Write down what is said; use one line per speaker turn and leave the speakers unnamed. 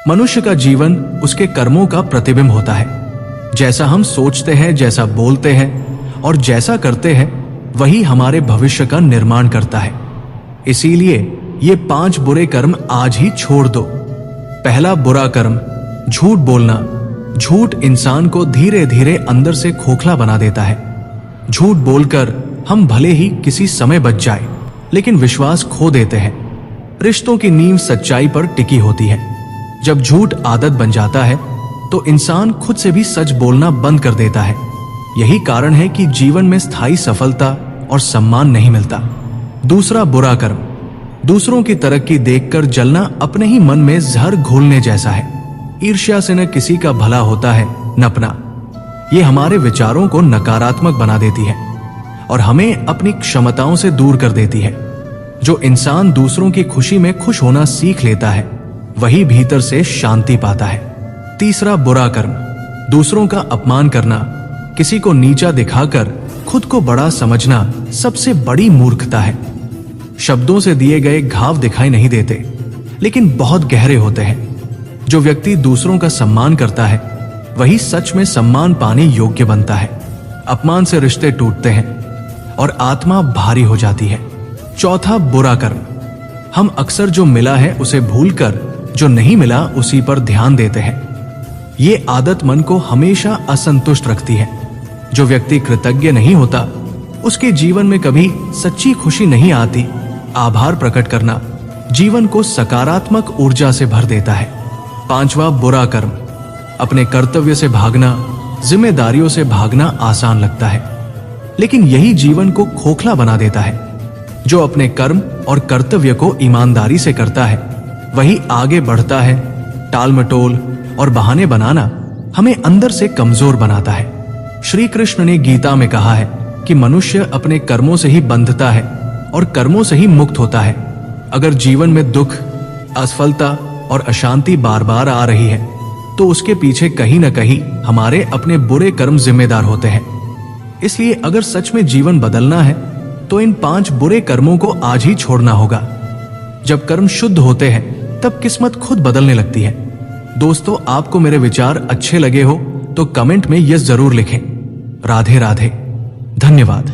मनुष्य का जीवन उसके कर्मों का प्रतिबिंब होता है। जैसा हम सोचते हैं, जैसा बोलते हैं और जैसा करते हैं, वही हमारे भविष्य का निर्माण करता है। इसीलिए ये 5 बुरे कर्म आज ही छोड़ दो। पहला बुरा कर्म, झूठ बोलना। झूठ इंसान को धीरे धीरे अंदर से खोखला बना देता है। झूठ बोलकर हम भले ही किसी समय बच जाए, लेकिन विश्वास खो देते हैं। रिश्तों की नींव सच्चाई पर टिकी होती है। जब झूठ आदत बन जाता है तो इंसान खुद से भी सच बोलना बंद कर देता है। यही कारण है कि जीवन में स्थायी सफलता और सम्मान नहीं मिलता। दूसरा बुरा कर्म, दूसरों की तरक्की देखकर जलना अपने ही मन में जहर घोलने जैसा है। ईर्ष्या से न किसी का भला होता है न अपना। ये हमारे विचारों को नकारात्मक बना देती है और हमें अपनी क्षमताओं से दूर कर देती है। जो इंसान दूसरों की खुशी में खुश होना सीख लेता है, वही भीतर से शांति पाता है। तीसरा बुरा कर्म, दूसरों का अपमान करना। किसी को नीचा दिखाकर खुद को बड़ा समझना सबसे बड़ी मूर्खता है। शब्दों से दिए गए घाव दिखाई नहीं देते, लेकिन बहुत गहरे होते हैं। जो व्यक्ति दूसरों का सम्मान करता है, वही सच में सम्मान पाने योग्य बनता है। अपमान से रिश्ते टूटते हैं और आत्मा भारी हो जाती है। चौथा बुरा कर्म, हम अक्सर जो मिला है उसे भूलकर जो नहीं मिला उसी पर ध्यान देते हैं। ये आदत मन को हमेशा असंतुष्ट रखती है। जो व्यक्ति कृतज्ञ नहीं होता, उसके जीवन में कभी सच्ची खुशी नहीं आती। आभार प्रकट करना जीवन को सकारात्मक ऊर्जा से भर देता है। पांचवा बुरा कर्म, अपने कर्तव्य से भागना। जिम्मेदारियों से भागना आसान लगता है, लेकिन यही जीवन को खोखला बना देता है। जो अपने कर्म और कर्तव्य को ईमानदारी से करता है, वही आगे बढ़ता है। टाल मटोल और बहाने बनाना हमें अंदर से कमजोर बनाता है। श्री कृष्ण ने गीता में कहा है कि मनुष्य अपने कर्मों से ही बंधता है और कर्मों से ही मुक्त होता है। अगर जीवन में दुख, असफलता और अशांति बार बार आ रही है, तो उसके पीछे कहीं न कहीं हमारे अपने बुरे कर्म जिम्मेदार होते हैं। इसलिए अगर सच में जीवन बदलना है, तो इन 5 बुरे कर्मों को आज ही छोड़ना होगा। जब कर्म शुद्ध होते हैं, तब किस्मत खुद बदलने लगती है। दोस्तों, आपको मेरे विचार अच्छे लगे हो तो कमेंट में यस जरूर लिखें। राधे राधे। धन्यवाद।